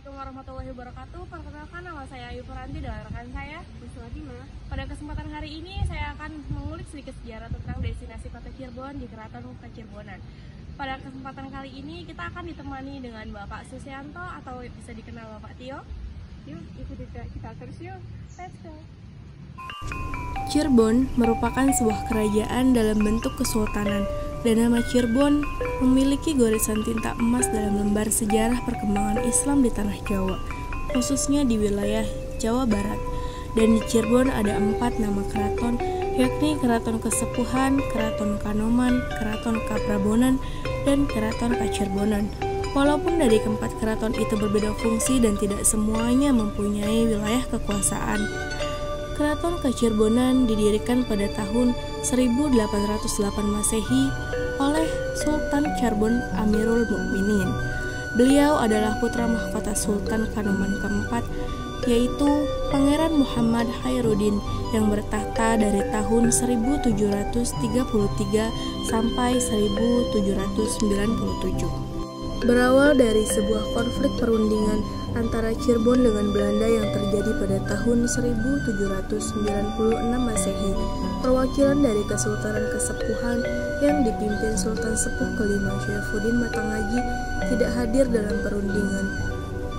Assalamualaikum warahmatullahi wabarakatuh. Perkenalkan, nama saya Ayu Feranti dan rekan saya Musladima. Pada kesempatan hari ini saya akan mengulik sedikit sejarah tentang destinasi Kota Cirebon di Keraton Kacirebonan. Pada kesempatan kali ini kita akan ditemani dengan Bapak Susianto atau bisa dikenal Bapak Tio. Yuk, ikuti kita terus yuk. Let's go. Cirebon merupakan sebuah kerajaan dalam bentuk kesultanan, dan nama Cirebon memiliki goresan tinta emas dalam lembar sejarah perkembangan Islam di tanah Jawa, khususnya di wilayah Jawa Barat. Dan di Cirebon ada 4 nama keraton, yakni Keraton Kesepuhan, Keraton Kanoman, Keraton Kaprabonan, dan Keraton Kacirebonan. Walaupun dari keempat keraton itu berbeda fungsi dan tidak semuanya mempunyai wilayah kekuasaan. Keraton Kacirebonan didirikan pada tahun 1808 Masehi oleh Sultan Charbon Amirul Mukminin. Beliau adalah putra mahkota Sultan Kanoman keempat, yaitu Pangeran Muhammad Khairuddin yang bertahta dari tahun 1733 sampai 1797. Berawal dari sebuah konflik perundingan antara Cirebon dengan Belanda yang terjadi pada tahun 1796 Masehi, perwakilan dari Kesultanan Kesepuhan yang dipimpin Sultan Sepuh kelima Syaifuddin Matangaji tidak hadir dalam perundingan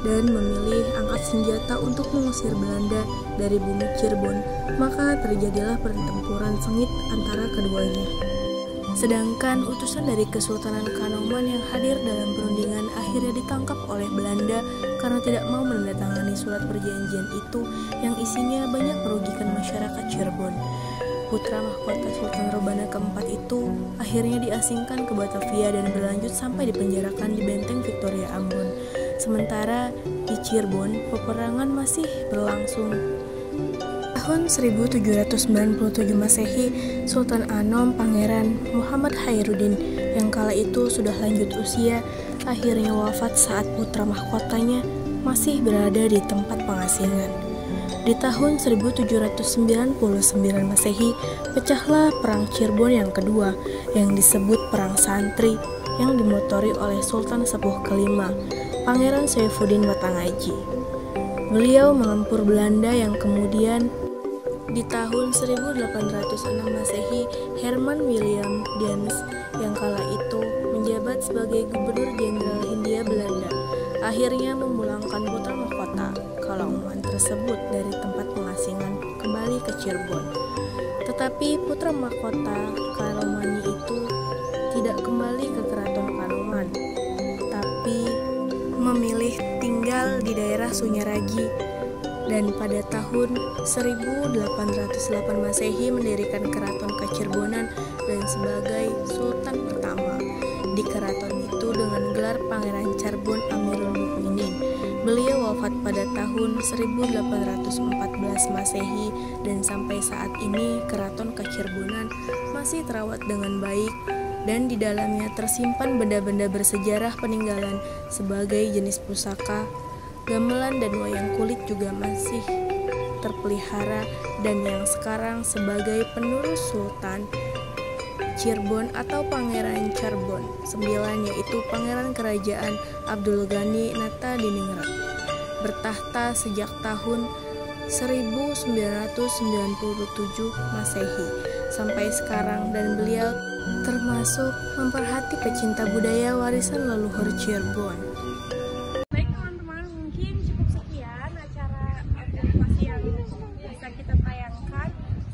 dan memilih angkat senjata untuk mengusir Belanda dari bumi Cirebon, maka terjadilah pertempuran sengit antara keduanya. Sedangkan utusan dari Kesultanan Kanoman yang hadir dalam perundingan akhirnya ditangkap oleh Belanda karena tidak mau menandatangani surat perjanjian itu yang isinya banyak merugikan masyarakat Cirebon. Putra mahkota Sultan Rebana keempat itu akhirnya diasingkan ke Batavia dan berlanjut sampai dipenjarakan di Benteng Victoria Ambon. Sementara di Cirebon, peperangan masih berlangsung. Tahun 1797 Masehi, Sultan Anom Pangeran Muhammad Khairuddin yang kala itu sudah lanjut usia, akhirnya wafat saat putra mahkotanya masih berada di tempat pengasingan. Di tahun 1799 Masehi, pecahlah Perang Cirebon yang kedua yang disebut Perang Santri yang dimotori oleh Sultan Sepuh kelima, Pangeran Syaifuddin Matangaji. Beliau mengempur Belanda yang kemudian di tahun 1806 Masehi, Herman William Dance yang kala itu menjabat sebagai Gubernur Jenderal Hindia Belanda akhirnya memulangkan putra mahkota Kaloman tersebut dari tempat pengasingan kembali ke Cirebon. Tetapi putra mahkota Kaloman itu tidak kembali ke Keraton Kanoman, tapi memilih tinggal di daerah Sunyaragi. Dan pada tahun 1808 Masehi mendirikan Keraton Kacirebonan dan sebagai Sultan pertama di keraton itu dengan gelar Pangeran Charbon Amirul Mukminin. Beliau wafat pada tahun 1814 Masehi dan sampai saat ini Keraton Kacirebonan masih terawat dengan baik dan di dalamnya tersimpan benda-benda bersejarah peninggalan sebagai jenis pusaka, gamelan dan wayang kulit juga masih terpelihara, dan yang sekarang sebagai penerus Sultan Cirebon atau Pangeran Charbon 9 yaitu Pangeran Kerajaan Abdul Ghani Nata-Diningrat, bertahta sejak tahun 1997 Masehi sampai sekarang, dan beliau termasuk memperhati pecinta budaya warisan leluhur Cirebon.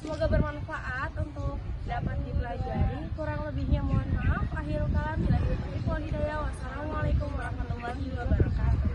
Semoga bermanfaat untuk dapat dipelajari. Kurang lebihnya mohon maaf. Akhirul kalam, bila hidayah. Wassalamualaikum warahmatullahi wabarakatuh.